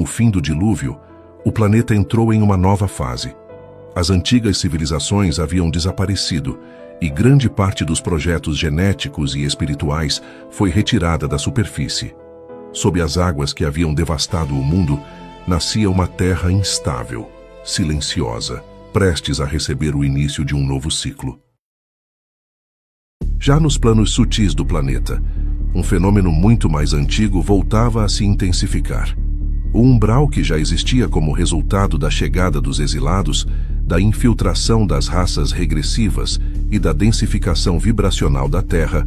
fim do dilúvio, o planeta entrou em uma nova fase. As antigas civilizações haviam desaparecido e grande parte dos projetos genéticos e espirituais foi retirada da superfície. Sob as águas que haviam devastado o mundo, nascia uma terra instável, silenciosa, prestes a receber o início de um novo ciclo. Já nos planos sutis do planeta, um fenômeno muito mais antigo voltava a se intensificar. O umbral que já existia como resultado da chegada dos exilados, da infiltração das raças regressivas e da densificação vibracional da Terra,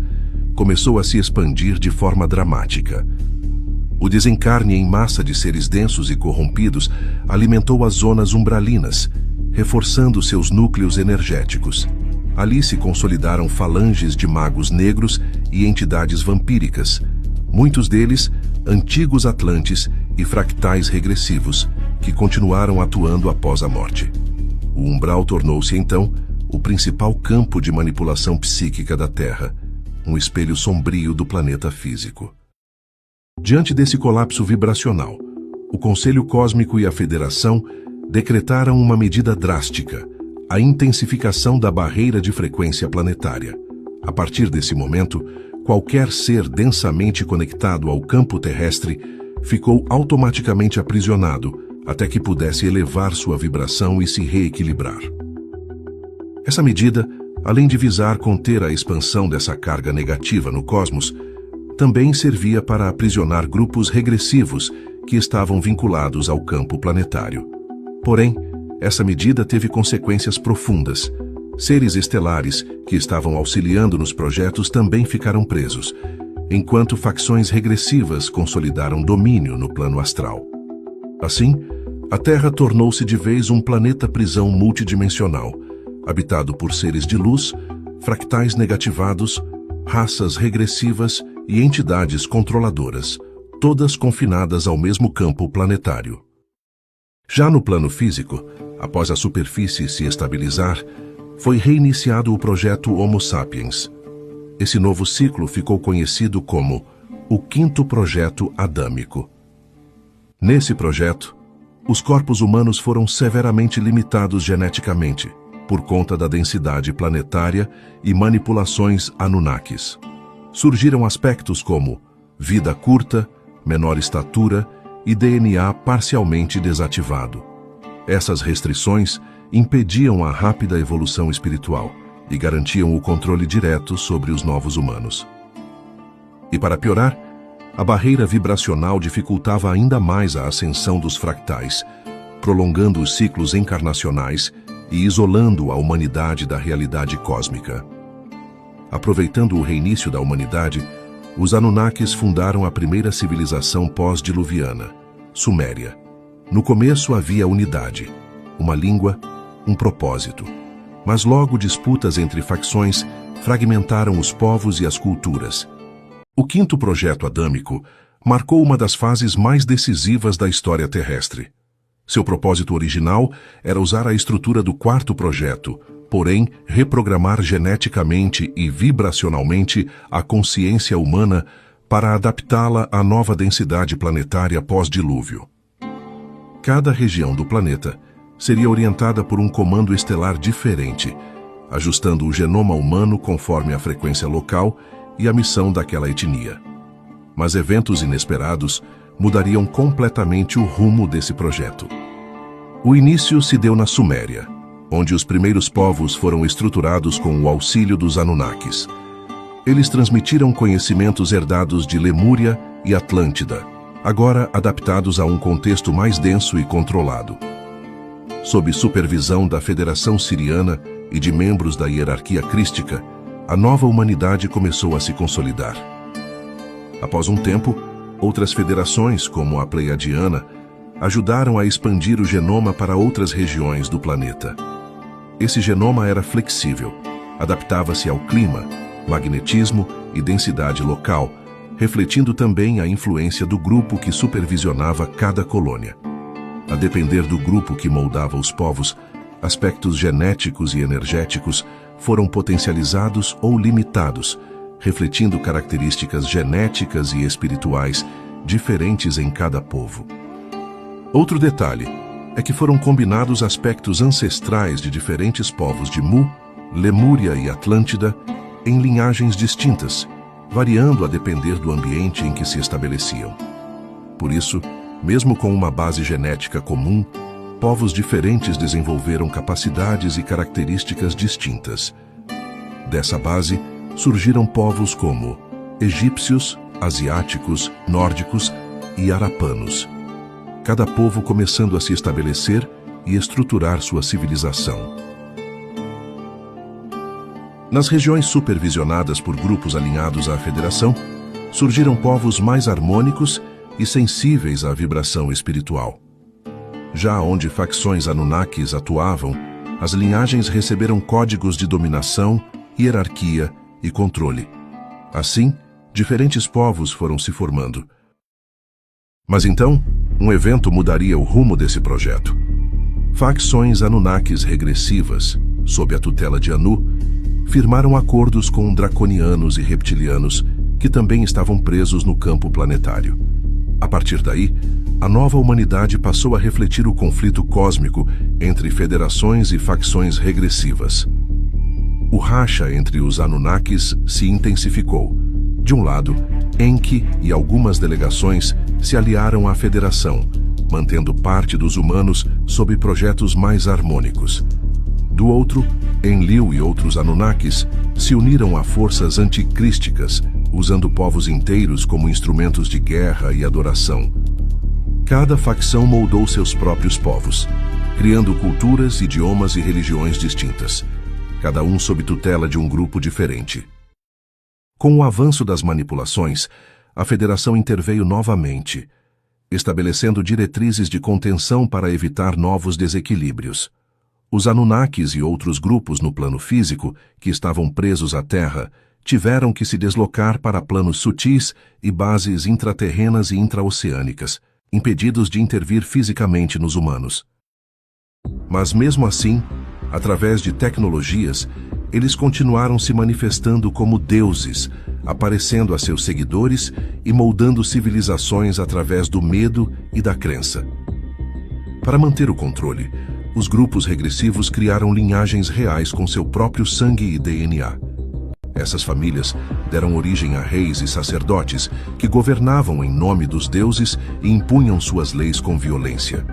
começou a se expandir de forma dramática. O desencarne em massa de seres densos e corrompidos alimentou as zonas umbralinas, reforçando seus núcleos energéticos. Ali se consolidaram falanges de magos negros e entidades vampíricas, muitos deles antigos atlantes e fractais regressivos, que continuaram atuando após a morte. O umbral tornou-se, então, o principal campo de manipulação psíquica da Terra, um espelho sombrio do planeta físico. Diante desse colapso vibracional, o Conselho Cósmico e a Federação decretaram uma medida drástica, a intensificação da barreira de frequência planetária. A partir desse momento, qualquer ser densamente conectado ao campo terrestre ficou automaticamente aprisionado até que pudesse elevar sua vibração e se reequilibrar. Essa medida, além de visar conter a expansão dessa carga negativa no cosmos, também servia para aprisionar grupos regressivos que estavam vinculados ao campo planetário. Porém, essa medida teve consequências profundas. Seres estelares que estavam auxiliando nos projetos também ficaram presos, enquanto facções regressivas consolidaram domínio no plano astral. Assim, a Terra tornou-se de vez um planeta-prisão multidimensional, habitado por seres de luz, fractais negativados, raças regressivas e entidades controladoras, todas confinadas ao mesmo campo planetário. Já no plano físico, após a superfície se estabilizar, foi reiniciado o projeto Homo Sapiens. Esse novo ciclo ficou conhecido como o Quinto Projeto Adâmico. Nesse projeto, os corpos humanos foram severamente limitados geneticamente, por conta da densidade planetária e manipulações Anunnakis. Surgiram aspectos como vida curta, menor estatura e DNA parcialmente desativado. Essas restrições impediam a rápida evolução espiritual e garantiam o controle direto sobre os novos humanos. E para piorar, a barreira vibracional dificultava ainda mais a ascensão dos fractais, prolongando os ciclos encarnacionais e isolando a humanidade da realidade cósmica. Aproveitando o reinício da humanidade, os Anunnakis fundaram a primeira civilização pós-diluviana, Suméria. No começo havia unidade, uma língua, um propósito. Mas logo disputas entre facções fragmentaram os povos e as culturas. O Quinto Projeto Adâmico marcou uma das fases mais decisivas da história terrestre. Seu propósito original era usar a estrutura do Quarto Projeto, porém reprogramar geneticamente e vibracionalmente a consciência humana para adaptá-la à nova densidade planetária pós-dilúvio. Cada região do planeta seria orientada por um comando estelar diferente, ajustando o genoma humano conforme a frequência local e a missão daquela etnia. Mas eventos inesperados mudariam completamente o rumo desse projeto. O início se deu na Suméria, onde os primeiros povos foram estruturados com o auxílio dos Anunnakis. Eles transmitiram conhecimentos herdados de Lemúria e Atlântida, agora adaptados a um contexto mais denso e controlado. Sob supervisão da Federação Siriana e de membros da hierarquia crística, a nova humanidade começou a se consolidar. Após um tempo, outras federações, como a Pleiadiana, ajudaram a expandir o genoma para outras regiões do planeta. Esse genoma era flexível, adaptava-se ao clima, magnetismo e densidade local, refletindo também a influência do grupo que supervisionava cada colônia. A depender do grupo que moldava os povos, aspectos genéticos e energéticos foram potencializados ou limitados, refletindo características genéticas e espirituais diferentes em cada povo. Outro detalhe é que foram combinados aspectos ancestrais de diferentes povos de Mu, Lemúria e Atlântida em linhagens distintas, variando a depender do ambiente em que se estabeleciam. Por isso, mesmo com uma base genética comum, povos diferentes desenvolveram capacidades e características distintas. Dessa base, surgiram povos como egípcios, asiáticos, nórdicos e arapanos. Cada povo começando a se estabelecer e estruturar sua civilização. Nas regiões supervisionadas por grupos alinhados à Federação, surgiram povos mais harmônicos e sensíveis à vibração espiritual. Já onde facções Anunnakis atuavam, as linhagens receberam códigos de dominação, hierarquia e controle. Assim, diferentes povos foram se formando. Mas então, um evento mudaria o rumo desse projeto. Facções Anunnakis regressivas, sob a tutela de Anu, firmaram acordos com draconianos e reptilianos que também estavam presos no campo planetário. A partir daí, a nova humanidade passou a refletir o conflito cósmico entre federações e facções regressivas. O racha entre os Anunnakis se intensificou. De um lado, Enki e algumas delegações se aliaram à Federação, mantendo parte dos humanos sob projetos mais harmônicos. Do outro, Enlil e outros Anunnakis se uniram a forças anticrísticas, usando povos inteiros como instrumentos de guerra e adoração. Cada facção moldou seus próprios povos, criando culturas, idiomas e religiões distintas, cada um sob tutela de um grupo diferente. Com o avanço das manipulações, a Federação interveio novamente, estabelecendo diretrizes de contenção para evitar novos desequilíbrios. Os Anunnakis e outros grupos no plano físico, que estavam presos à Terra, tiveram que se deslocar para planos sutis e bases intraterrenas e intraoceânicas, impedidos de intervir fisicamente nos humanos. Mas mesmo assim, através de tecnologias, eles continuaram se manifestando como deuses, aparecendo a seus seguidores e moldando civilizações através do medo e da crença. Para manter o controle, os grupos regressivos criaram linhagens reais com seu próprio sangue e DNA. Essas famílias deram origem a reis e sacerdotes que governavam em nome dos deuses e impunham suas leis com violência.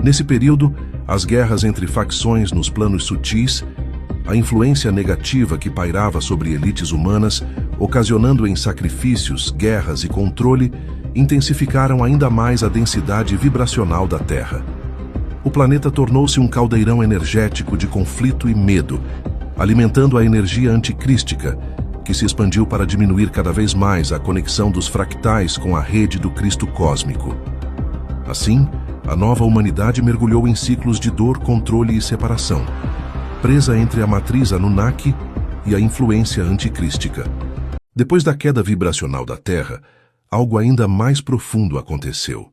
Nesse período, as guerras entre facções nos planos sutis, a influência negativa que pairava sobre elites humanas, ocasionando em sacrifícios, guerras e controle, intensificaram ainda mais a densidade vibracional da Terra. O planeta tornou-se um caldeirão energético de conflito e medo, alimentando a energia anticrística, que se expandiu para diminuir cada vez mais a conexão dos fractais com a rede do Cristo cósmico. Assim, a nova humanidade mergulhou em ciclos de dor, controle e separação, presa entre a matriz Anunnaki e a influência anticrística. Depois da queda vibracional da Terra, algo ainda mais profundo aconteceu.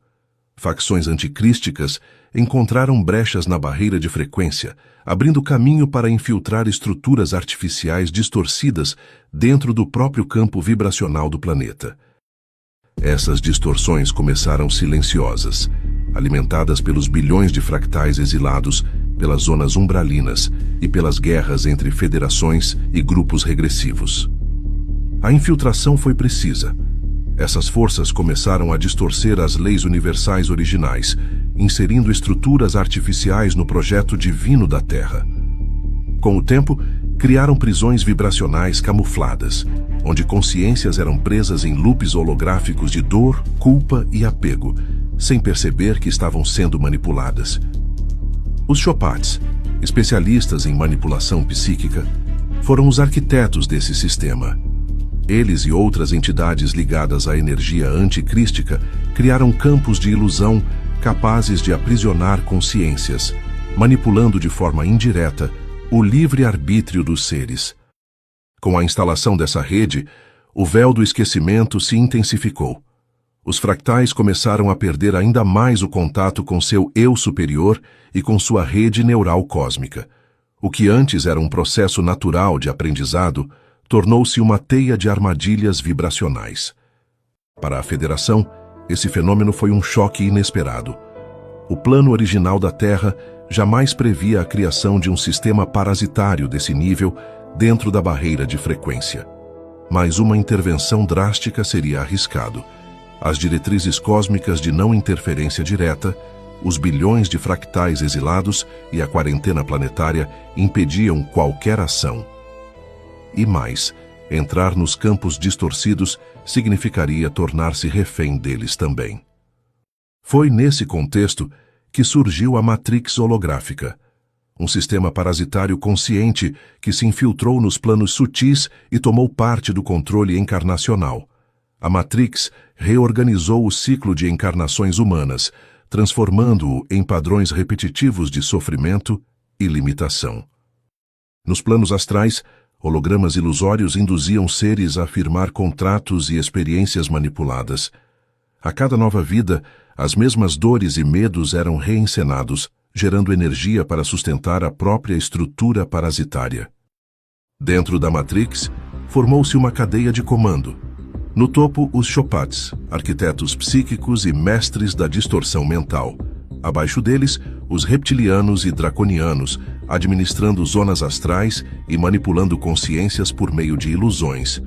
Facções anticrísticas encontraram brechas na barreira de frequência, abrindo caminho para infiltrar estruturas artificiais distorcidas dentro do próprio campo vibracional do planeta. Essas distorções começaram silenciosas, alimentadas pelos bilhões de fractais exilados, pelas zonas umbralinas e pelas guerras entre federações e grupos regressivos. A infiltração foi precisa. Essas forças começaram a distorcer as leis universais originais, inserindo estruturas artificiais no projeto divino da Terra. Com o tempo, criaram prisões vibracionais camufladas, onde consciências eram presas em loops holográficos de dor, culpa e apego, sem perceber que estavam sendo manipuladas. Os Chopats, especialistas em manipulação psíquica, foram os arquitetos desse sistema. Eles e outras entidades ligadas à energia anticrística criaram campos de ilusão capazes de aprisionar consciências, manipulando de forma indireta o livre-arbítrio dos seres. Com a instalação dessa rede, o véu do esquecimento se intensificou. Os fractais começaram a perder ainda mais o contato com seu eu superior e com sua rede neural cósmica. O que antes era um processo natural de aprendizado, tornou-se uma teia de armadilhas vibracionais. Para a Federação, esse fenômeno foi um choque inesperado. O plano original da Terra jamais previa a criação de um sistema parasitário desse nível dentro da barreira de frequência. Mas uma intervenção drástica seria arriscado. As diretrizes cósmicas de não interferência direta, os bilhões de fractais exilados e a quarentena planetária impediam qualquer ação. E mais, entrar nos campos distorcidos significaria tornar-se refém deles também. Foi nesse contexto que surgiu a Matrix holográfica, um sistema parasitário consciente que se infiltrou nos planos sutis e tomou parte do controle encarnacional. A Matrix reorganizou o ciclo de encarnações humanas, transformando-o em padrões repetitivos de sofrimento e limitação. Nos planos astrais, hologramas ilusórios induziam seres a firmar contratos e experiências manipuladas. A cada nova vida, as mesmas dores e medos eram reencenados, gerando energia para sustentar a própria estrutura parasitária. Dentro da Matrix, formou-se uma cadeia de comando. No topo, os Chopats, arquitetos psíquicos e mestres da distorção mental. Abaixo deles, os reptilianos e draconianos, administrando zonas astrais e manipulando consciências por meio de ilusões.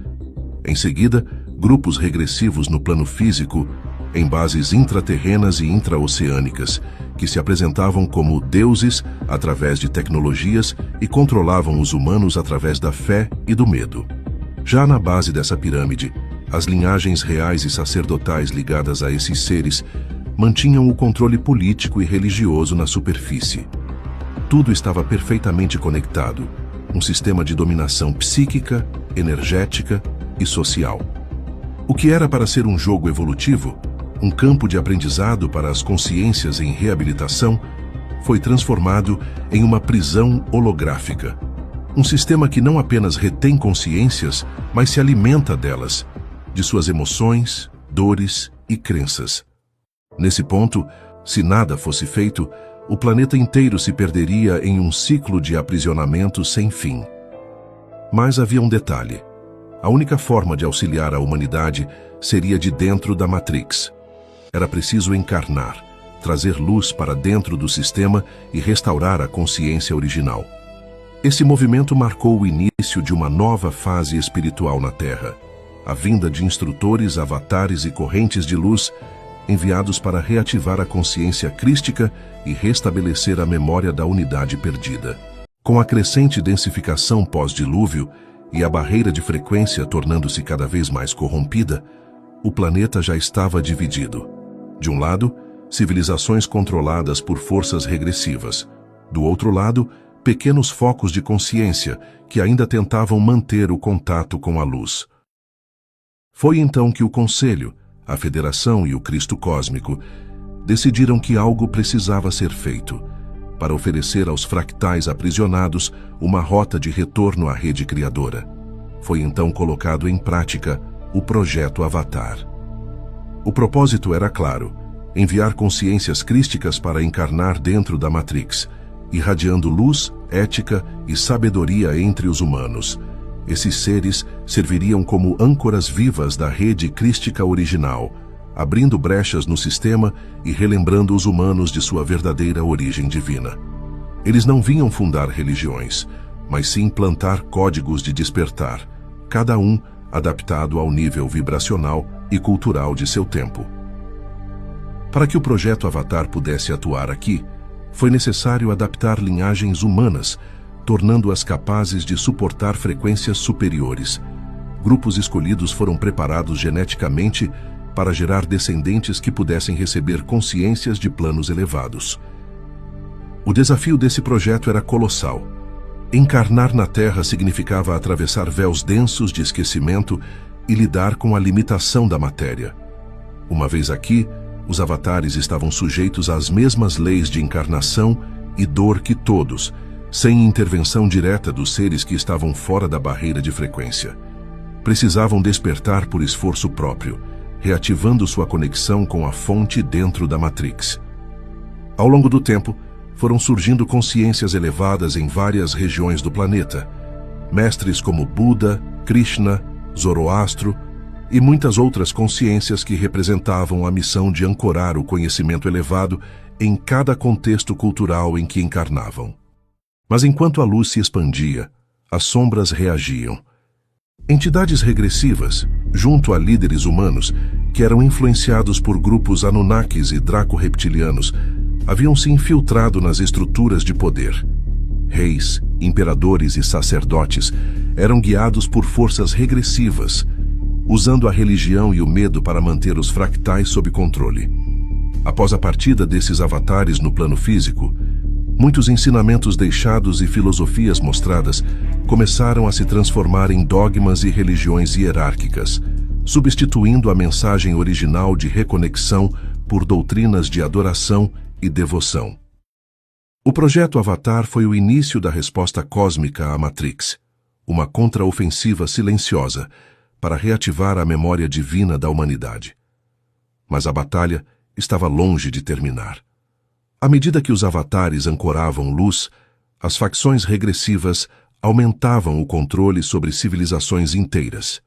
Em seguida, grupos regressivos no plano físico, em bases intraterrenas e intraoceânicas, que se apresentavam como deuses através de tecnologias e controlavam os humanos através da fé e do medo. Já na base dessa pirâmide, as linhagens reais e sacerdotais ligadas a esses seres mantinham o controle político e religioso na superfície. Tudo estava perfeitamente conectado, um sistema de dominação psíquica, energética e social. O que era para ser um jogo evolutivo, um campo de aprendizado para as consciências em reabilitação, foi transformado em uma prisão holográfica. Um sistema que não apenas retém consciências, mas se alimenta delas, de suas emoções, dores e crenças. Nesse ponto, se nada fosse feito, o planeta inteiro se perderia em um ciclo de aprisionamento sem fim. Mas havia um detalhe. A única forma de auxiliar a humanidade seria de dentro da Matrix. Era preciso encarnar, trazer luz para dentro do sistema e restaurar a consciência original. Esse movimento marcou o início de uma nova fase espiritual na Terra, a vinda de instrutores, avatares e correntes de luz enviados para reativar a consciência crística e restabelecer a memória da unidade perdida. Com a crescente densificação pós-dilúvio e a barreira de frequência tornando-se cada vez mais corrompida, o planeta já estava dividido. De um lado, civilizações controladas por forças regressivas. Do outro lado, pequenos focos de consciência que ainda tentavam manter o contato com a luz. Foi então que o Conselho, a Federação e o Cristo Cósmico decidiram que algo precisava ser feito para oferecer aos fractais aprisionados uma rota de retorno à rede criadora. Foi então colocado em prática o Projeto Avatar. O propósito era claro: enviar consciências crísticas para encarnar dentro da Matrix, irradiando luz, ética e sabedoria entre os humanos. Esses seres serviriam como âncoras vivas da rede crística original, abrindo brechas no sistema e relembrando os humanos de sua verdadeira origem divina. Eles não vinham fundar religiões, mas sim plantar códigos de despertar, cada um adaptado ao nível vibracional e cultural de seu tempo. Para que o projeto Avatar pudesse atuar aqui, foi necessário adaptar linhagens humanas, tornando-as capazes de suportar frequências superiores. Grupos escolhidos foram preparados geneticamente para gerar descendentes que pudessem receber consciências de planos elevados. O desafio desse projeto era colossal. Encarnar na Terra significava atravessar véus densos de esquecimento e lidar com a limitação da matéria. Uma vez aqui, os avatares estavam sujeitos às mesmas leis de encarnação e dor que todos, sem intervenção direta dos seres que estavam fora da barreira de frequência. Precisavam despertar por esforço próprio, reativando sua conexão com a fonte dentro da Matrix. Ao longo do tempo, foram surgindo consciências elevadas em várias regiões do planeta. Mestres como Buda, Krishna, Zoroastro e muitas outras consciências que representavam a missão de ancorar o conhecimento elevado em cada contexto cultural em que encarnavam. Mas enquanto a luz se expandia, as sombras reagiam. Entidades regressivas, junto a líderes humanos, que eram influenciados por grupos Anunnakis e draco-reptilianos, haviam se infiltrado nas estruturas de poder. Reis, imperadores e sacerdotes eram guiados por forças regressivas, usando a religião e o medo para manter os fractais sob controle. Após a partida desses avatares no plano físico, muitos ensinamentos deixados e filosofias mostradas começaram a se transformar em dogmas e religiões hierárquicas, substituindo a mensagem original de reconexão por doutrinas de adoração e devoção. O projeto Avatar foi o início da resposta cósmica à Matrix, uma contraofensiva silenciosa para reativar a memória divina da humanidade. Mas a batalha estava longe de terminar. À medida que os avatares ancoravam luz, as facções regressivas aumentavam o controle sobre civilizações inteiras.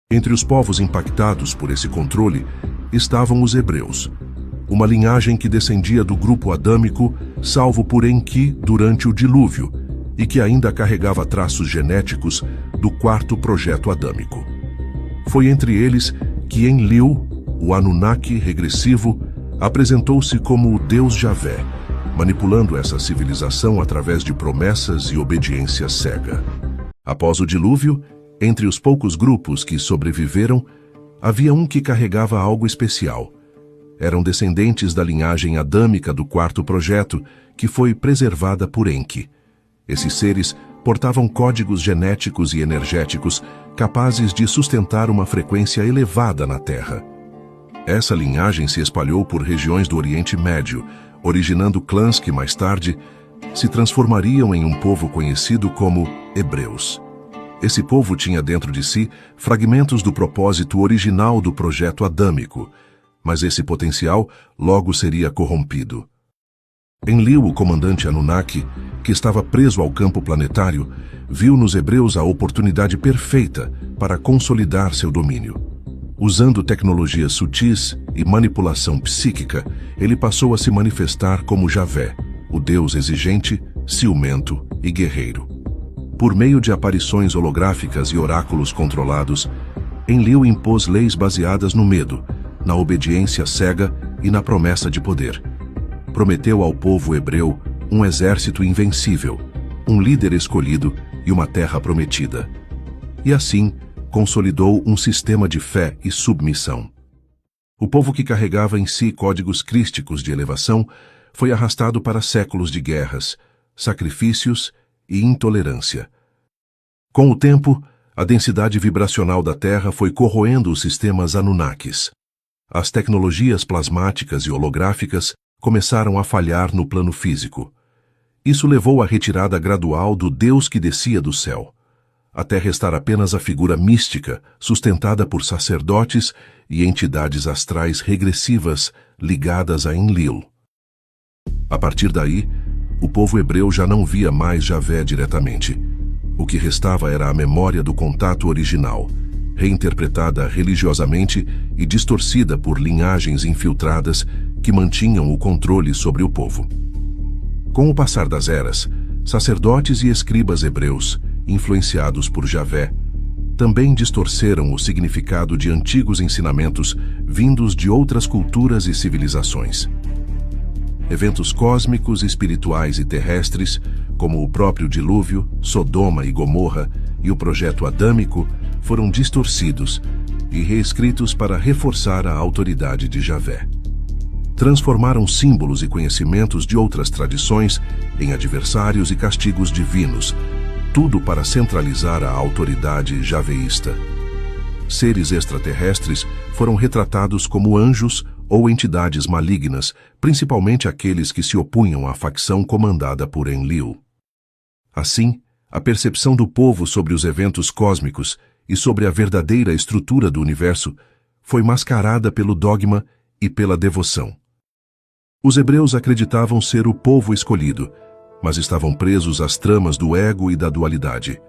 Entre os povos impactados por esse controle estavam os hebreus, uma linhagem que descendia do grupo adâmico salvo por Enki durante o dilúvio e que ainda carregava traços genéticos do quarto projeto adâmico. Foi entre eles que Enlil, o Anunnaki regressivo, apresentou-se como o Deus Javé, manipulando essa civilização através de promessas e obediência cega. Após o dilúvio, entre os poucos grupos que sobreviveram, havia um que carregava algo especial. Eram descendentes da linhagem adâmica do quarto projeto, que foi preservada por Enki. Esses seres portavam códigos genéticos e energéticos capazes de sustentar uma frequência elevada na Terra. Essa linhagem se espalhou por regiões do Oriente Médio, originando clãs que, mais tarde, se transformariam em um povo conhecido como hebreus. Esse povo tinha dentro de si fragmentos do propósito original do projeto adâmico, mas esse potencial logo seria corrompido. Enlil, o comandante Anunnaki, que estava preso ao campo planetário, viu nos hebreus a oportunidade perfeita para consolidar seu domínio. Usando tecnologias sutis e manipulação psíquica, ele passou a se manifestar como Javé, o deus exigente, ciumento e guerreiro. Por meio de aparições holográficas e oráculos controlados, Enlil impôs leis baseadas no medo, na obediência cega e na promessa de poder. Prometeu ao povo hebreu um exército invencível, um líder escolhido e uma terra prometida. E assim, consolidou um sistema de fé e submissão. O povo que carregava em si códigos crísticos de elevação foi arrastado para séculos de guerras, sacrifícios e intolerância. Com o tempo, a densidade vibracional da Terra foi corroendo os sistemas Anunnakis. As tecnologias plasmáticas e holográficas começaram a falhar no plano físico. Isso levou à retirada gradual do Deus que descia do céu, até restar apenas a figura mística, sustentada por sacerdotes e entidades astrais regressivas ligadas a Enlil. A partir daí, o povo hebreu já não via mais Javé diretamente. O que restava era a memória do contato original, reinterpretada religiosamente e distorcida por linhagens infiltradas que mantinham o controle sobre o povo. Com o passar das eras, sacerdotes e escribas hebreus, influenciados por Javé, também distorceram o significado de antigos ensinamentos vindos de outras culturas e civilizações. Eventos cósmicos, espirituais e terrestres, como o próprio dilúvio, Sodoma e Gomorra e o projeto adâmico, foram distorcidos e reescritos para reforçar a autoridade de Javé. Transformaram símbolos e conhecimentos de outras tradições em adversários e castigos divinos, tudo para centralizar a autoridade javeísta. Seres extraterrestres foram retratados como anjos ou entidades malignas, principalmente aqueles que se opunham à facção comandada por Enlil. Assim, a percepção do povo sobre os eventos cósmicos e sobre a verdadeira estrutura do universo foi mascarada pelo dogma e pela devoção. Os hebreus acreditavam ser o povo escolhido, mas estavam presos às tramas do ego e da dualidade.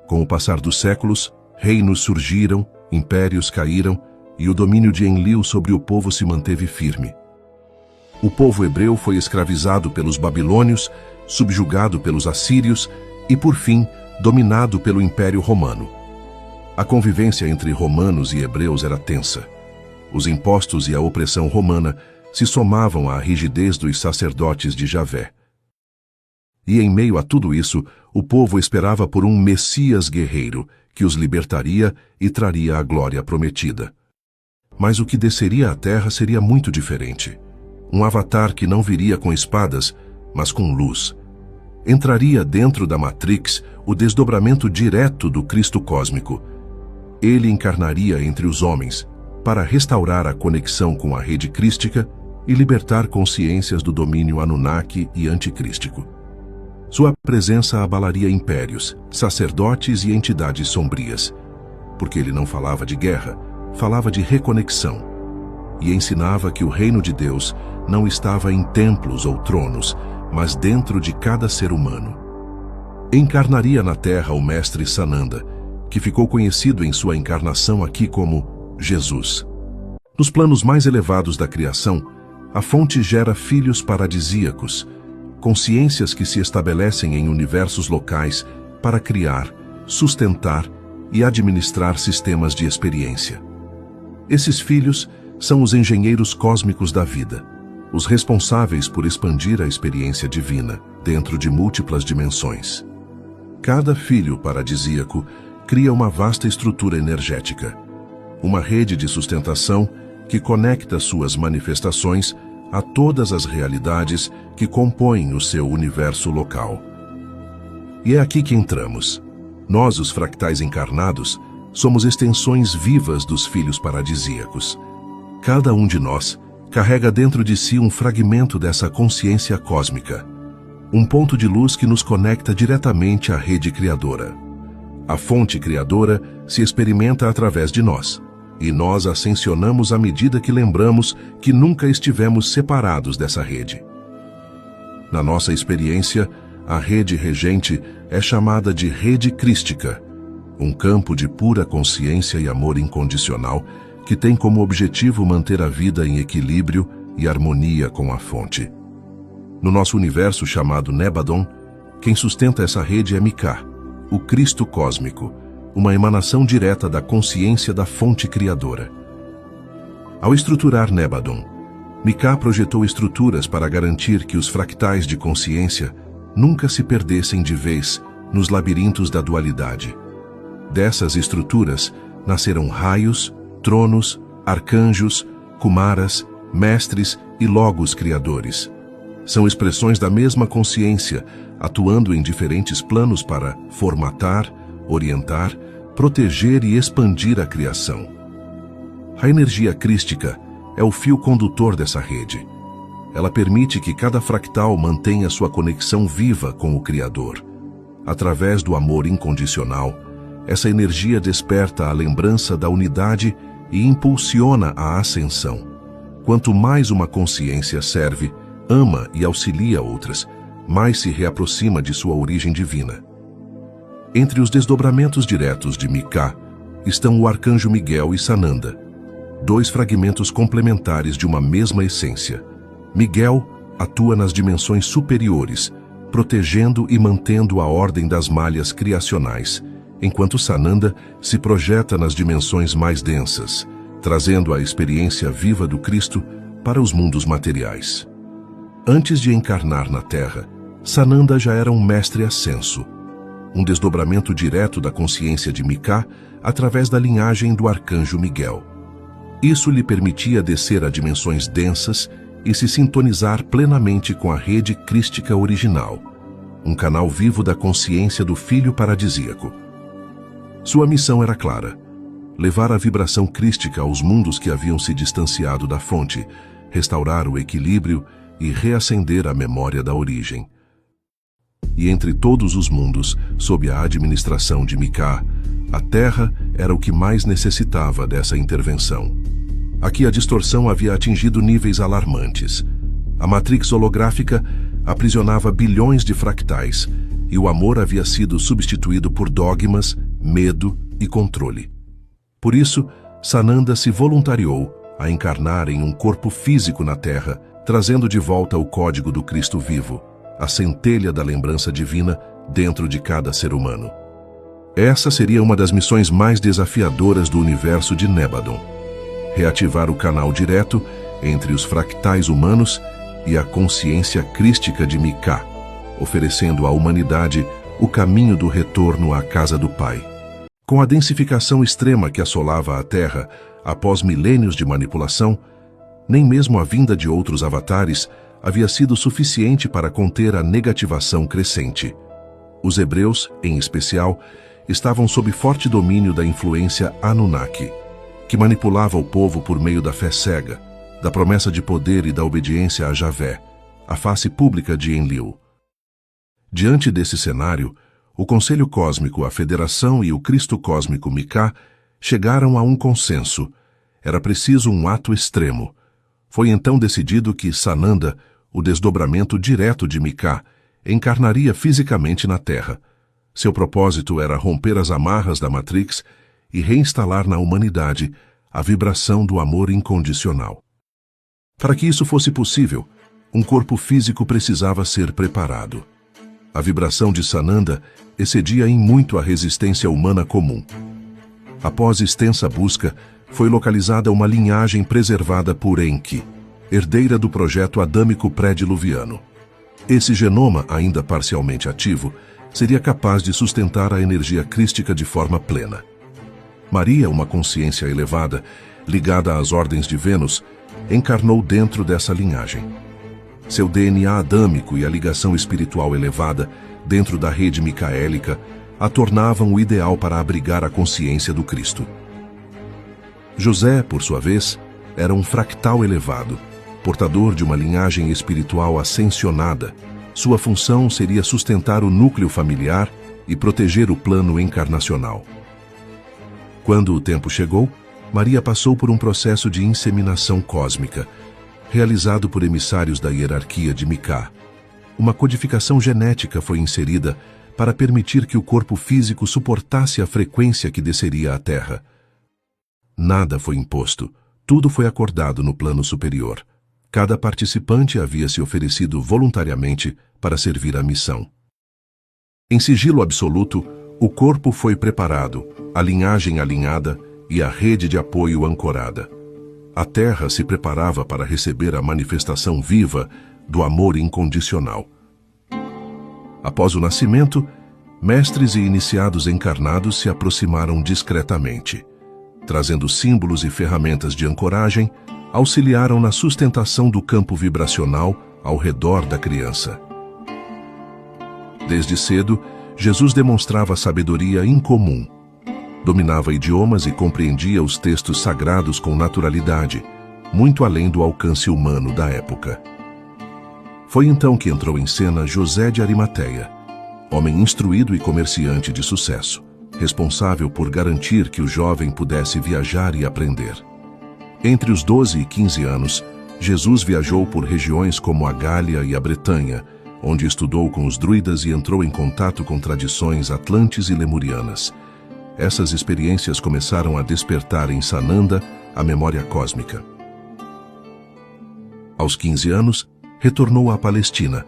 Com o passar dos séculos, reinos surgiram impérios caíram e o domínio de Enlil sobre o povo se manteve firme. O povo hebreu foi escravizado pelos babilônios, subjugado pelos assírios e, por fim, dominado pelo Império Romano. A convivência entre romanos e hebreus era tensa. Os impostos e a opressão romana se somavam à rigidez dos sacerdotes de Javé. E em meio a tudo isso, o povo esperava por um Messias guerreiro que os libertaria e traria a glória prometida. Mas o que desceria à terra seria muito diferente. Um avatar que não viria com espadas, mas com luz. Entraria dentro da Matrix o desdobramento direto do Cristo cósmico. Ele encarnaria entre os homens para restaurar a conexão com a rede crística e libertar consciências do domínio Anunnaki e anticrístico. Sua presença abalaria impérios, sacerdotes e entidades sombrias, porque ele não falava de guerra, falava de reconexão, e ensinava que o reino de Deus não estava em templos ou tronos, mas dentro de cada ser humano. Encarnaria na Terra o mestre Sananda, que ficou conhecido em sua encarnação aqui como Jesus. Nos planos mais elevados da criação, a fonte gera filhos paradisíacos, consciências que se estabelecem em universos locais para criar, sustentar e administrar sistemas de experiência. Esses filhos são os engenheiros cósmicos da vida, os responsáveis por expandir a experiência divina dentro de múltiplas dimensões. Cada filho paradisíaco cria uma vasta estrutura energética, uma rede de sustentação que conecta suas manifestações a todas as realidades que compõem o seu universo local. E é aqui que entramos. Nós, os fractais encarnados, somos extensões vivas dos filhos paradisíacos. Cada um de nós carrega dentro de si um fragmento dessa consciência cósmica, um ponto de luz que nos conecta diretamente à rede criadora. A fonte criadora se experimenta através de nós, e nós ascensionamos à medida que lembramos que nunca estivemos separados dessa rede. Na nossa experiência, a rede regente é chamada de rede crística, um campo de pura consciência e amor incondicional que tem como objetivo manter a vida em equilíbrio e harmonia com a fonte. No nosso universo chamado Nebadon, quem sustenta essa rede é Mika, o Cristo cósmico, uma emanação direta da consciência da fonte criadora. Ao estruturar Nebadon, Mika projetou estruturas para garantir que os fractais de consciência nunca se perdessem de vez nos labirintos da dualidade. Dessas estruturas nasceram raios, tronos, arcanjos, kumaras, mestres e logos criadores. São expressões da mesma consciência, atuando em diferentes planos para formatar, orientar, proteger e expandir a criação. A energia crística é o fio condutor dessa rede. Ela permite que cada fractal mantenha sua conexão viva com o Criador. Através do amor incondicional, essa energia desperta a lembrança da unidade e impulsiona a ascensão. Quanto mais uma consciência serve, ama e auxilia outras, mais se reaproxima de sua origem divina. Entre os desdobramentos diretos de Mika estão o arcanjo Miguel e Sananda, dois fragmentos complementares de uma mesma essência. Miguel atua nas dimensões superiores, protegendo e mantendo a ordem das malhas criacionais, enquanto Sananda se projeta nas dimensões mais densas, trazendo a experiência viva do Cristo para os mundos materiais. Antes de encarnar na Terra, Sananda já era um mestre ascenso, um desdobramento direto da consciência de Mika através da linhagem do arcanjo Miguel. Isso lhe permitia descer a dimensões densas e se sintonizar plenamente com a rede crística original, um canal vivo da consciência do Filho paradisíaco. Sua missão era clara: levar a vibração crística aos mundos que haviam se distanciado da fonte, restaurar o equilíbrio e reacender a memória da origem. E entre todos os mundos, sob a administração de Mika, a Terra era o que mais necessitava dessa intervenção. Aqui a distorção havia atingido níveis alarmantes. A matrix holográfica aprisionava bilhões de fractais, e o amor havia sido substituído por dogmas, medo e controle. Por isso, Sananda se voluntariou a encarnar em um corpo físico na Terra, trazendo de volta o código do Cristo vivo, a centelha da lembrança divina dentro de cada ser humano. Essa seria uma das missões mais desafiadoras do universo de Nébadon: reativar o canal direto entre os fractais humanos e a consciência crística de Micá, oferecendo à humanidade o caminho do retorno à casa do Pai. Com a densificação extrema que assolava a Terra após milênios de manipulação, nem mesmo a vinda de outros avatares havia sido suficiente para conter a negativação crescente. Os hebreus, em especial, estavam sob forte domínio da influência Anunnaki, que manipulava o povo por meio da fé cega, da promessa de poder e da obediência a Javé, a face pública de Enlil. Diante desse cenário, o Conselho Cósmico, a Federação e o Cristo Cósmico Micá chegaram a um consenso. Era preciso um ato extremo. Foi então decidido que Sananda, o desdobramento direto de Micá, encarnaria fisicamente na Terra. Seu propósito era romper as amarras da Matrix e reinstalar na humanidade a vibração do amor incondicional. Para que isso fosse possível, um corpo físico precisava ser preparado. A vibração de Sananda excedia em muito a resistência humana comum. Após extensa busca, foi localizada uma linhagem preservada por Enki, herdeira do projeto adâmico pré-diluviano. Esse genoma, ainda parcialmente ativo, seria capaz de sustentar a energia crística de forma plena. Maria, uma consciência elevada, ligada às ordens de Vênus, encarnou dentro dessa linhagem. Seu DNA adâmico e a ligação espiritual elevada, dentro da rede micaélica, a tornavam o ideal para abrigar a consciência do Cristo. José, por sua vez, era um fractal elevado, portador de uma linhagem espiritual ascensionada. Sua função seria sustentar o núcleo familiar e proteger o plano encarnacional. Quando o tempo chegou, Maria passou por um processo de inseminação cósmica, realizado por emissários da hierarquia de Micá. Uma codificação genética foi inserida para permitir que o corpo físico suportasse a frequência que desceria à Terra. Nada foi imposto, tudo foi acordado no plano superior. Cada participante havia se oferecido voluntariamente para servir à missão. Em sigilo absoluto, o corpo foi preparado, a linhagem alinhada e a rede de apoio ancorada. A Terra se preparava para receber a manifestação viva do amor incondicional. Após o nascimento, mestres e iniciados encarnados se aproximaram discretamente. Trazendo símbolos e ferramentas de ancoragem, auxiliaram na sustentação do campo vibracional ao redor da criança. Desde cedo, Jesus demonstrava sabedoria incomum. Dominava idiomas e compreendia os textos sagrados com naturalidade, muito além do alcance humano da época. Foi então que entrou em cena José de Arimateia, homem instruído e comerciante de sucesso, responsável por garantir que o jovem pudesse viajar e aprender. Entre os 12 e 15 anos, Jesus viajou por regiões como a Gália e a Bretanha, onde estudou com os druidas e entrou em contato com tradições atlantes e lemurianas. Essas experiências começaram a despertar em Sananda a memória cósmica. Aos 15 anos, retornou à Palestina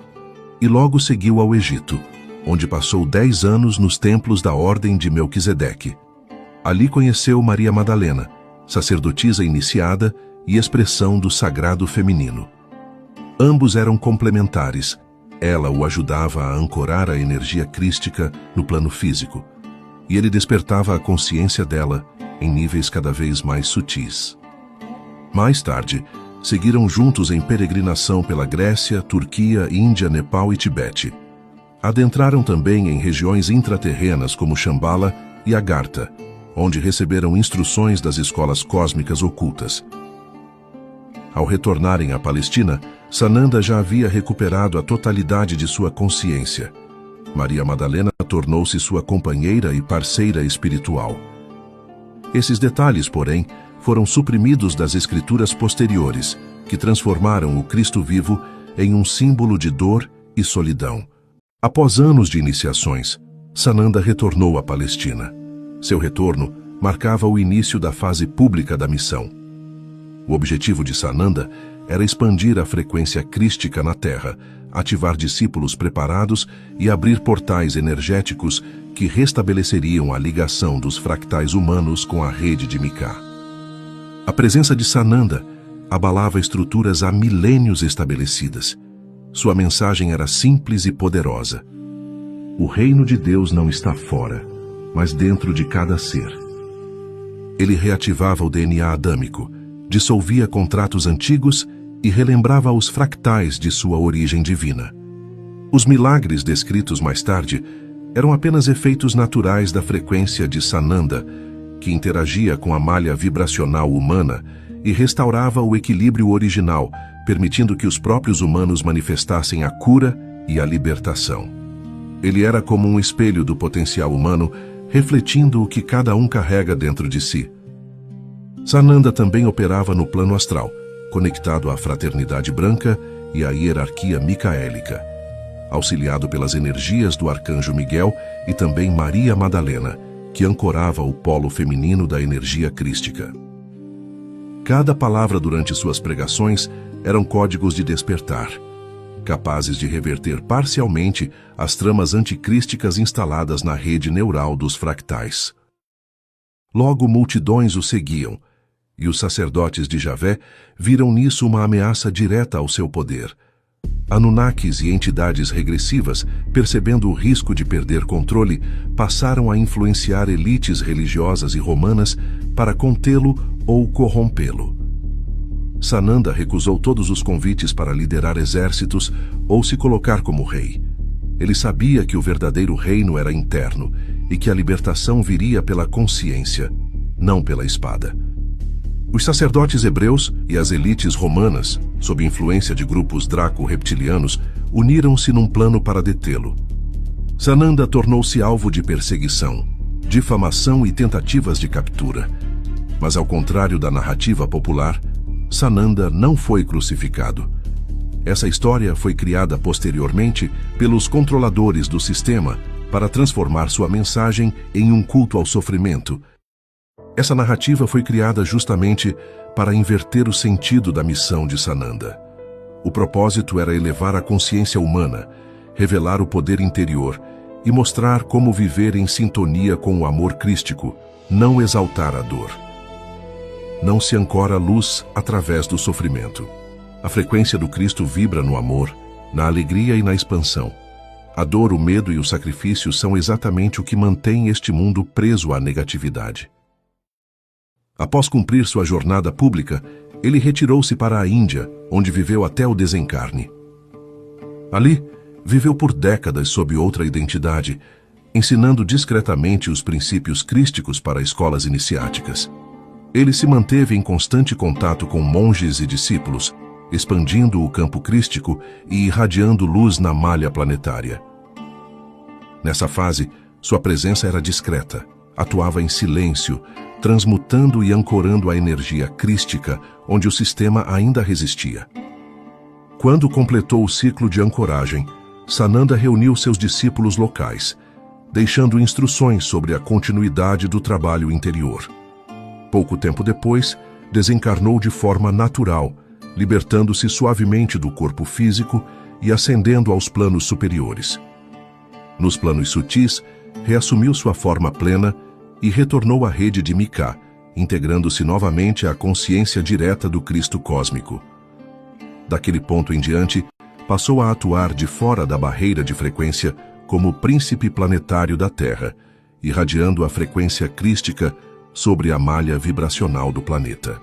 e logo seguiu ao Egito, onde passou 10 anos nos templos da Ordem de Melquisedeque. Ali conheceu Maria Madalena, sacerdotisa iniciada e expressão do sagrado feminino. Ambos eram complementares. Ela o ajudava a ancorar a energia crística no plano físico, e ele despertava a consciência dela em níveis cada vez mais sutis. Mais tarde, seguiram juntos em peregrinação pela Grécia, Turquia, Índia, Nepal e Tibete. Adentraram também em regiões intraterrenas como Shambhala e Agartha, onde receberam instruções das escolas cósmicas ocultas. Ao retornarem à Palestina, Sananda já havia recuperado a totalidade de sua consciência. Maria Madalena tornou-se sua companheira e parceira espiritual. Esses detalhes, porém, foram suprimidos das escrituras posteriores, que transformaram o Cristo vivo em um símbolo de dor e solidão. Após anos de iniciações, Sananda retornou à Palestina. Seu retorno marcava o início da fase pública da missão. O objetivo de Sananda era expandir a frequência crística na Terra, ativar discípulos preparados e abrir portais energéticos que restabeleceriam a ligação dos fractais humanos com a rede de Mika. A presença de Sananda abalava estruturas há milênios estabelecidas. Sua mensagem era simples e poderosa. O reino de Deus não está fora, mas dentro de cada ser. Ele reativava o DNA adâmico, dissolvia contratos antigos e relembrava os fractais de sua origem divina. Os milagres descritos mais tarde eram apenas efeitos naturais da frequência de Sananda, que interagia com a malha vibracional humana e restaurava o equilíbrio original, permitindo que os próprios humanos manifestassem a cura e a libertação. Ele era como um espelho do potencial humano, refletindo o que cada um carrega dentro de si. Sananda também operava no plano astral, conectado à fraternidade branca e à hierarquia micaélica, auxiliado pelas energias do arcanjo Miguel e também Maria Madalena, que ancorava o polo feminino da energia crística. Cada palavra durante suas pregações eram códigos de despertar, capazes de reverter parcialmente as tramas anticrísticas instaladas na rede neural dos fractais. Logo multidões o seguiam, e os sacerdotes de Javé viram nisso uma ameaça direta ao seu poder. Anunnakis e entidades regressivas, percebendo o risco de perder controle, passaram a influenciar elites religiosas e romanas para contê-lo ou corrompê-lo. Sananda recusou todos os convites para liderar exércitos ou se colocar como rei. Ele sabia que o verdadeiro reino era interno e que a libertação viria pela consciência, não pela espada. Os sacerdotes hebreus e as elites romanas, sob influência de grupos draco-reptilianos, uniram-se num plano para detê-lo. Sananda tornou-se alvo de perseguição, difamação e tentativas de captura. Mas ao contrário da narrativa popular, Sananda não foi crucificado. Essa história foi criada posteriormente pelos controladores do sistema para transformar sua mensagem em um culto ao sofrimento. Essa narrativa foi criada justamente para inverter o sentido da missão de Sananda. O propósito era elevar a consciência humana, revelar o poder interior e mostrar como viver em sintonia com o amor crístico, não exaltar a dor. Não se ancora a luz através do sofrimento. A frequência do Cristo vibra no amor, na alegria e na expansão. A dor, o medo e o sacrifício são exatamente o que mantém este mundo preso à negatividade. Após cumprir sua jornada pública, ele retirou-se para a Índia, onde viveu até o desencarne. Ali, viveu por décadas sob outra identidade, ensinando discretamente os princípios crísticos para escolas iniciáticas. Ele se manteve em constante contato com monges e discípulos, expandindo o campo crístico e irradiando luz na malha planetária. Nessa fase, sua presença era discreta, atuava em silêncio, transmutando e ancorando a energia crística onde o sistema ainda resistia. Quando completou o ciclo de ancoragem, Sananda reuniu seus discípulos locais, deixando instruções sobre a continuidade do trabalho interior. Pouco tempo depois, desencarnou de forma natural, libertando-se suavemente do corpo físico e ascendendo aos planos superiores. Nos planos sutis, reassumiu sua forma plena e retornou à rede de Mika, integrando-se novamente à consciência direta do Cristo cósmico. Daquele ponto em diante, passou a atuar de fora da barreira de frequência como príncipe planetário da Terra, irradiando a frequência crística sobre a malha vibracional do planeta.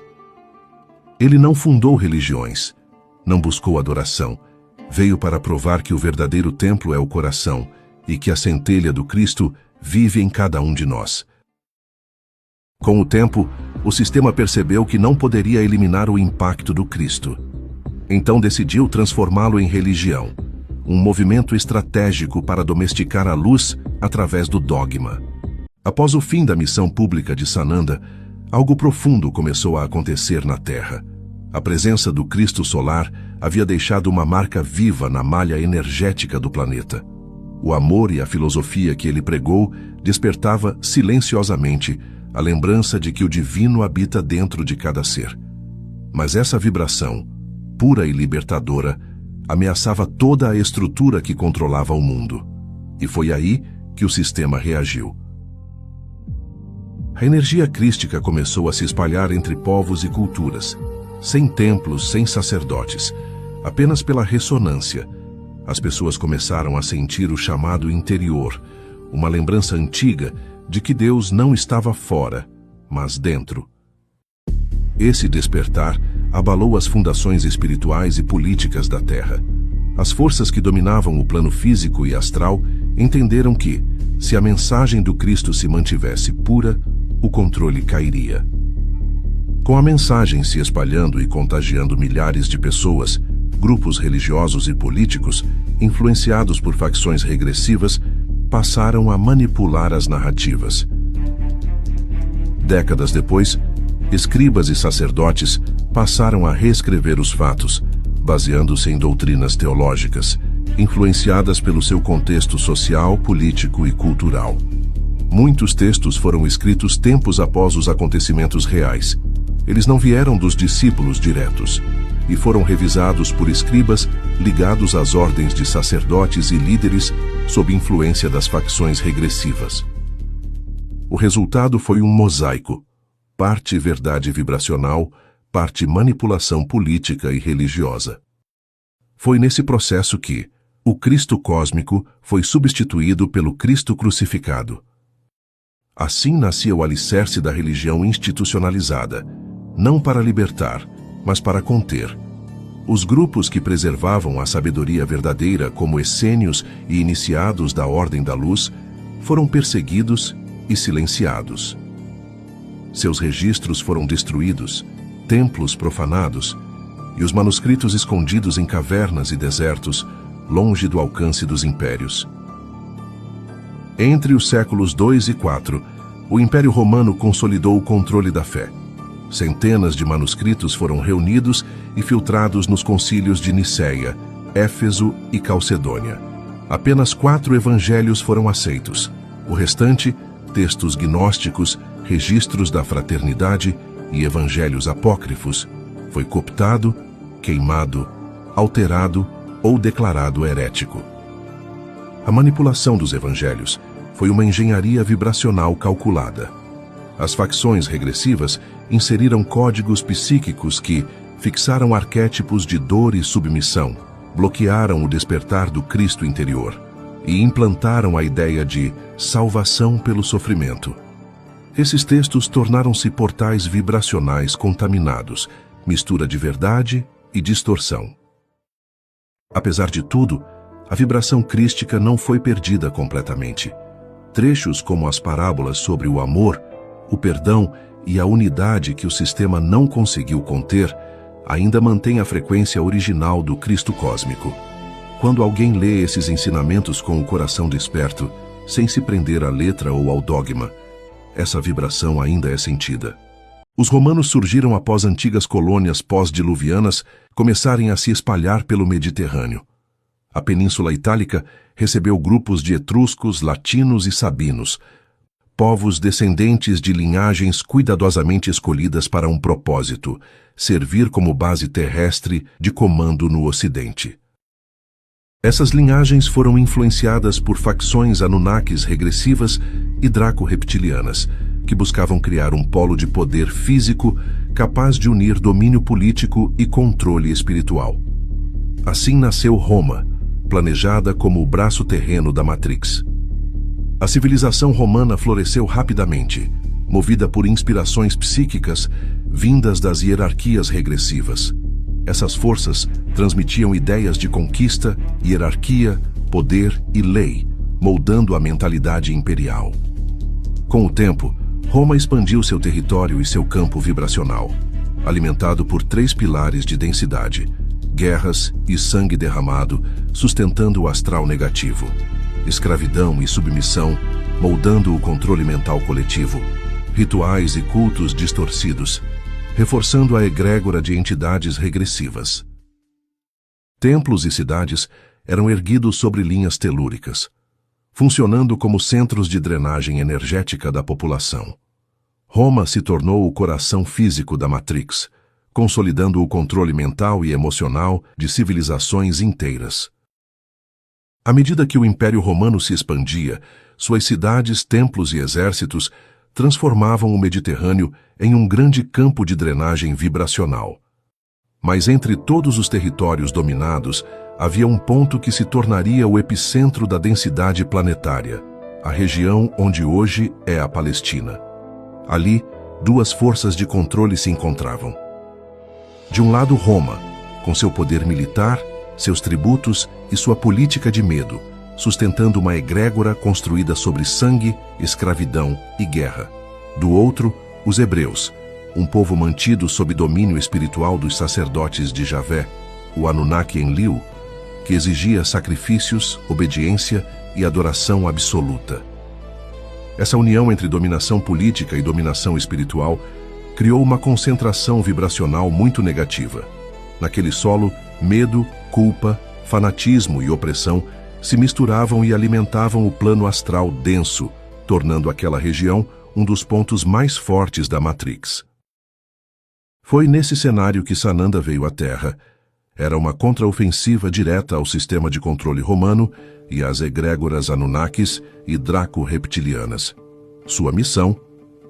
Ele não fundou religiões, não buscou adoração, veio para provar que o verdadeiro templo é o coração e que a centelha do Cristo vive em cada um de nós. Com o tempo, o sistema percebeu que não poderia eliminar o impacto do Cristo. Então decidiu transformá-lo em religião, um movimento estratégico para domesticar a luz através do dogma. Após o fim da missão pública de Sananda, algo profundo começou a acontecer na Terra. A presença do Cristo solar havia deixado uma marca viva na malha energética do planeta. O amor e a filosofia que ele pregou despertava silenciosamente a lembrança de que o divino habita dentro de cada ser. Mas essa vibração, pura e libertadora, ameaçava toda a estrutura que controlava o mundo. E foi aí que o sistema reagiu. A energia crística começou a se espalhar entre povos e culturas, sem templos, sem sacerdotes, apenas pela ressonância. As pessoas começaram a sentir o chamado interior, uma lembrança antiga de que Deus não estava fora, mas dentro. Esse despertar abalou as fundações espirituais e políticas da Terra. As forças que dominavam o plano físico e astral entenderam que, se a mensagem do Cristo se mantivesse pura, o controle cairia. Com a mensagem se espalhando e contagiando milhares de pessoas, grupos religiosos e políticos, influenciados por facções regressivas, passaram a manipular as narrativas. Décadas depois, escribas e sacerdotes passaram a reescrever os fatos, baseando-se em doutrinas teológicas, influenciadas pelo seu contexto social, político e cultural. Muitos textos foram escritos tempos após os acontecimentos reais. Eles não vieram dos discípulos diretos, e foram revisados por escribas ligados às ordens de sacerdotes e líderes sob influência das facções regressivas. O resultado foi um mosaico, parte verdade vibracional, parte manipulação política e religiosa. Foi nesse processo que o Cristo cósmico foi substituído pelo Cristo crucificado. Assim nascia o alicerce da religião institucionalizada, não para libertar, mas para conter. Os grupos que preservavam a sabedoria verdadeira, como essênios e iniciados da Ordem da Luz, foram perseguidos e silenciados. Seus registros foram destruídos, templos profanados, e os manuscritos escondidos em cavernas e desertos, longe do alcance dos impérios. Entre os séculos II e IV, o Império Romano consolidou o controle da fé. Centenas de manuscritos foram reunidos e filtrados nos concílios de Niceia, Éfeso e Calcedônia. Apenas 4 evangelhos foram aceitos. O restante, textos gnósticos, registros da fraternidade e evangelhos apócrifos, foi cooptado, queimado, alterado ou declarado herético. A manipulação dos evangelhos foi uma engenharia vibracional calculada. As facções regressivas inseriram códigos psíquicos que fixaram arquétipos de dor e submissão, bloquearam o despertar do Cristo interior e implantaram a ideia de salvação pelo sofrimento. Esses textos tornaram-se portais vibracionais contaminados, mistura de verdade e distorção. Apesar de tudo, a vibração crística não foi perdida completamente. Trechos como as parábolas sobre o amor, o perdão e a unidade que o sistema não conseguiu conter, ainda mantêm a frequência original do Cristo cósmico. Quando alguém lê esses ensinamentos com o coração desperto, sem se prender à letra ou ao dogma, essa vibração ainda é sentida. Os romanos surgiram após antigas colônias pós-diluvianas começarem a se espalhar pelo Mediterrâneo. A Península Itálica recebeu grupos de etruscos, latinos e sabinos, povos descendentes de linhagens cuidadosamente escolhidas para um propósito, servir como base terrestre de comando no Ocidente. Essas linhagens foram influenciadas por facções anunnakis regressivas e draco-reptilianas, que buscavam criar um polo de poder físico capaz de unir domínio político e controle espiritual. Assim nasceu Roma, planejada como o braço terreno da Matrix. A civilização romana floresceu rapidamente, movida por inspirações psíquicas vindas das hierarquias regressivas. Essas forças transmitiam ideias de conquista, hierarquia, poder e lei, moldando a mentalidade imperial. Com o tempo, Roma expandiu seu território e seu campo vibracional, alimentado por 3 pilares de densidade: guerras e sangue derramado, sustentando o astral negativo, escravidão e submissão, moldando o controle mental coletivo, rituais e cultos distorcidos, reforçando a egrégora de entidades regressivas. Templos e cidades eram erguidos sobre linhas telúricas, funcionando como centros de drenagem energética da população. Roma se tornou o coração físico da Matrix, consolidando o controle mental e emocional de civilizações inteiras. À medida que o Império Romano se expandia, suas cidades, templos e exércitos transformavam o Mediterrâneo em um grande campo de drenagem vibracional. Mas entre todos os territórios dominados, havia um ponto que se tornaria o epicentro da densidade planetária, a região onde hoje é a Palestina. Ali, duas forças de controle se encontravam. De um lado, Roma, com seu poder militar, seus tributos e sua política de medo, sustentando uma egrégora construída sobre sangue, escravidão e guerra. Do outro, os hebreus, um povo mantido sob domínio espiritual dos sacerdotes de Javé, o Anunnaki Enlil, que exigia sacrifícios, obediência e adoração absoluta. Essa união entre dominação política e dominação espiritual criou uma concentração vibracional muito negativa. Naquele solo, medo, culpa, fanatismo e opressão se misturavam e alimentavam o plano astral denso, tornando aquela região um dos pontos mais fortes da Matrix. Foi nesse cenário que Sananda veio à Terra. Era uma contraofensiva direta ao sistema de controle romano e às egrégoras Anunnakis e Draco-reptilianas. Sua missão: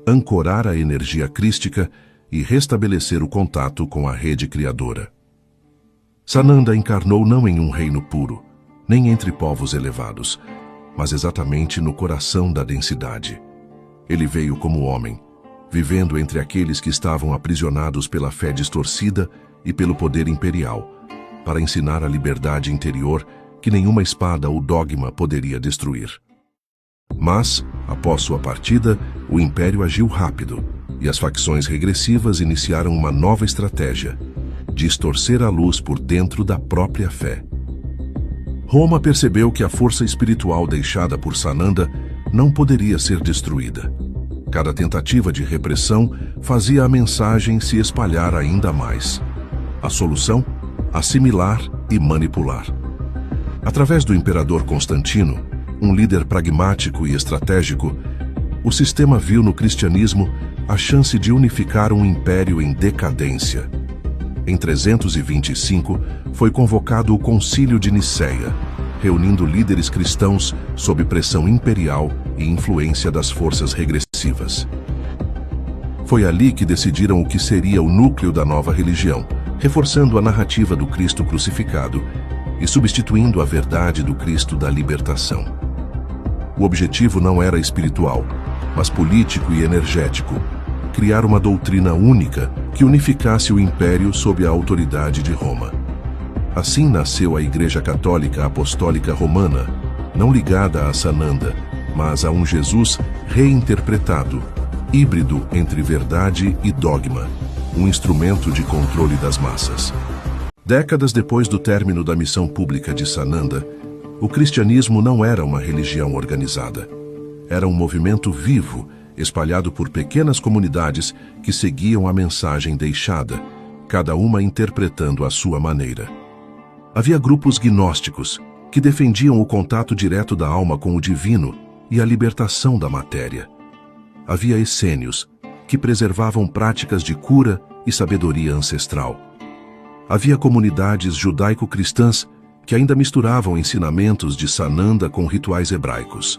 ancorar a energia crística e restabelecer o contato com a rede criadora. Sananda encarnou não em um reino puro, nem entre povos elevados, mas exatamente no coração da densidade. Ele veio como homem, vivendo entre aqueles que estavam aprisionados pela fé distorcida e pelo poder imperial, para ensinar a liberdade interior que nenhuma espada ou dogma poderia destruir. Mas, após sua partida, o Império agiu rápido, e as facções regressivas iniciaram uma nova estratégia: distorcer a luz por dentro da própria fé. Roma percebeu que a força espiritual deixada por Sananda não poderia ser destruída. Cada tentativa de repressão fazia a mensagem se espalhar ainda mais. A solução? Assimilar e manipular. Através do imperador Constantino, um líder pragmático e estratégico, o sistema viu no cristianismo a chance de unificar um império em decadência. Em 325, foi convocado o Concílio de Nicéia, reunindo líderes cristãos sob pressão imperial e influência das forças regressivas. Foi ali que decidiram o que seria o núcleo da nova religião, reforçando a narrativa do Cristo crucificado e substituindo a verdade do Cristo da libertação. O objetivo não era espiritual, mas político e energético: criar uma doutrina única que unificasse o império sob a autoridade de Roma. Assim nasceu a Igreja Católica Apostólica Romana, não ligada a Sananda, mas a um Jesus reinterpretado, híbrido entre verdade e dogma, um instrumento de controle das massas. Décadas depois do término da missão pública de Sananda, o cristianismo não era uma religião organizada. Era um movimento vivo, espalhado por pequenas comunidades que seguiam a mensagem deixada, cada uma interpretando à sua maneira. Havia grupos gnósticos, que defendiam o contato direto da alma com o divino e a libertação da matéria. Havia essênios, que preservavam práticas de cura e sabedoria ancestral. Havia comunidades judaico-cristãs que ainda misturavam ensinamentos de Sananda com rituais hebraicos.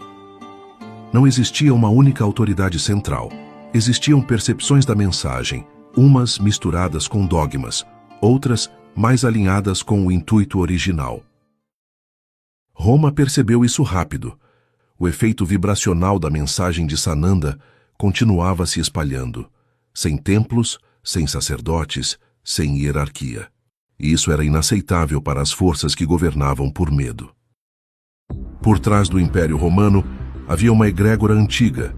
Não existia uma única autoridade central. Existiam percepções da mensagem, umas misturadas com dogmas, outras mais alinhadas com o intuito original. Roma percebeu isso rápido. O efeito vibracional da mensagem de Sananda continuava se espalhando, sem templos, sem sacerdotes, sem hierarquia. E isso era inaceitável para as forças que governavam por medo. Por trás do Império Romano havia uma egrégora antiga,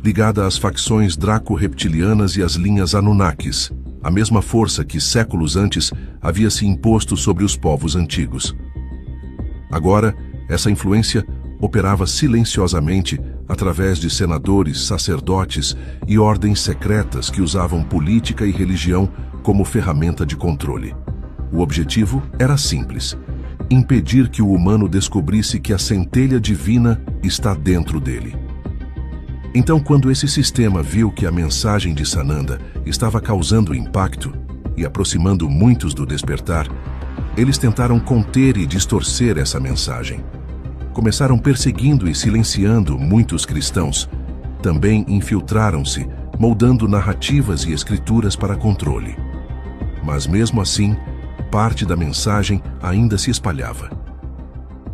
ligada às facções draco-reptilianas e às linhas Anunnakis, a mesma força que séculos antes havia se imposto sobre os povos antigos. Agora, essa influência operava silenciosamente através de senadores, sacerdotes e ordens secretas que usavam política e religião como ferramenta de controle. O objetivo era simples: impedir que o humano descobrisse que a centelha divina está dentro dele. Então, quando esse sistema viu que a mensagem de Sananda estava causando impacto e aproximando muitos do despertar, eles tentaram conter e distorcer essa mensagem. Começaram perseguindo e silenciando muitos cristãos. Também infiltraram-se, moldando narrativas e escrituras para controle. Mas mesmo assim, parte da mensagem ainda se espalhava.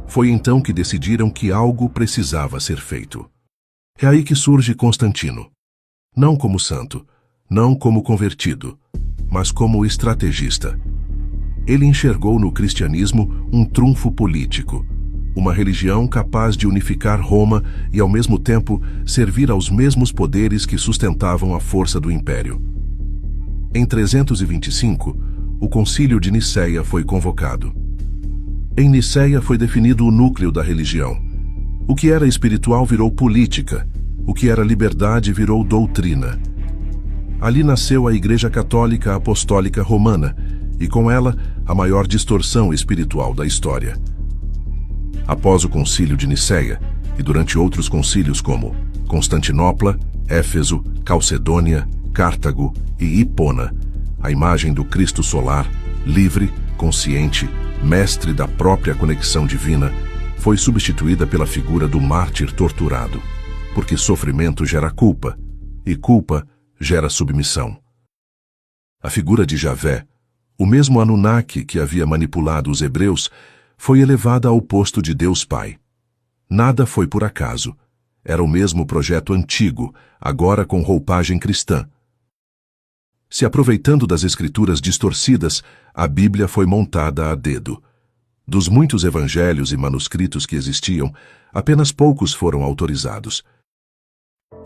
Foi então que decidiram que algo precisava ser feito. É aí que surge Constantino. Não como santo, não como convertido, mas como estrategista. Ele enxergou no cristianismo um trunfo político, uma religião capaz de unificar Roma e, ao mesmo tempo, servir aos mesmos poderes que sustentavam a força do império. Em 325, o Concílio de Nicéia foi convocado. Em Nicéia foi definido o núcleo da religião. O que era espiritual virou política, o que era liberdade virou doutrina. Ali nasceu a Igreja Católica Apostólica Romana, e com ela, a maior distorção espiritual da história. Após o Concílio de Nicéia, e durante outros concílios como Constantinopla, Éfeso, Calcedônia, Cartago e Hipona, a imagem do Cristo solar, livre, consciente, mestre da própria conexão divina, foi substituída pela figura do mártir torturado, porque sofrimento gera culpa, e culpa gera submissão. A figura de Javé, o mesmo Anunnaki que havia manipulado os hebreus, foi elevada ao posto de Deus Pai. Nada foi por acaso. Era o mesmo projeto antigo, agora com roupagem cristã. Se aproveitando das escrituras distorcidas, a Bíblia foi montada a dedo. Dos muitos evangelhos e manuscritos que existiam, apenas poucos foram autorizados.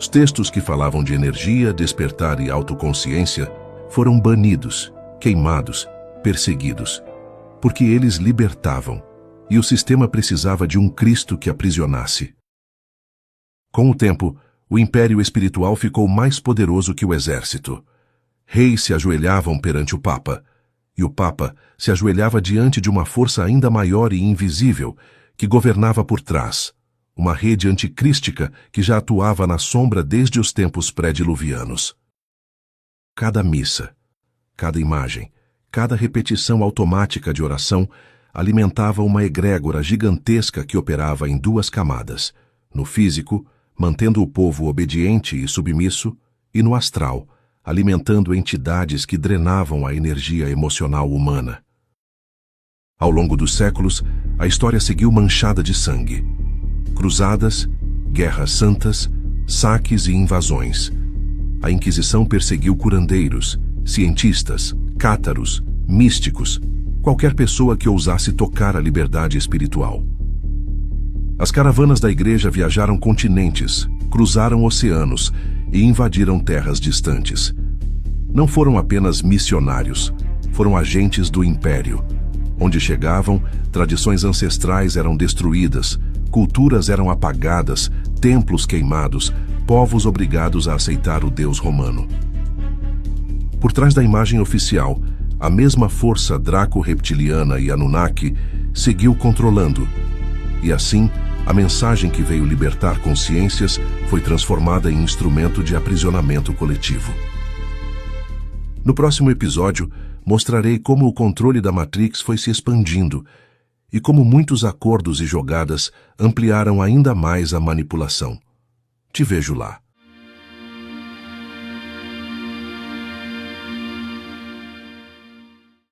Os textos que falavam de energia, despertar e autoconsciência foram banidos, queimados, perseguidos, porque eles libertavam, e o sistema precisava de um Cristo que aprisionasse. Com o tempo, o império espiritual ficou mais poderoso que o exército. Reis se ajoelhavam perante o Papa, e o Papa se ajoelhava diante de uma força ainda maior e invisível que governava por trás, uma rede anticrística que já atuava na sombra desde os tempos pré-diluvianos. Cada missa, cada imagem, cada repetição automática de oração alimentava uma egrégora gigantesca que operava em duas camadas, no físico, mantendo o povo obediente e submisso, e no astral, alimentando entidades que drenavam a energia emocional humana. Ao longo dos séculos, a história seguiu manchada de sangue. Cruzadas, guerras santas, saques e invasões. A Inquisição perseguiu curandeiros, cientistas, cátaros, místicos, qualquer pessoa que ousasse tocar a liberdade espiritual. As caravanas da Igreja viajaram continentes, cruzaram oceanos e invadiram terras distantes. Não foram apenas missionários, foram agentes do Império. Onde chegavam, tradições ancestrais eram destruídas, culturas eram apagadas, templos queimados, povos obrigados a aceitar o Deus romano. Por trás da imagem oficial, a mesma força draco-reptiliana e Anunnaki seguiu controlando, e assim, a mensagem que veio libertar consciências foi transformada em instrumento de aprisionamento coletivo. No próximo episódio, mostrarei como o controle da Matrix foi se expandindo e como muitos acordos e jogadas ampliaram ainda mais a manipulação. Te vejo lá.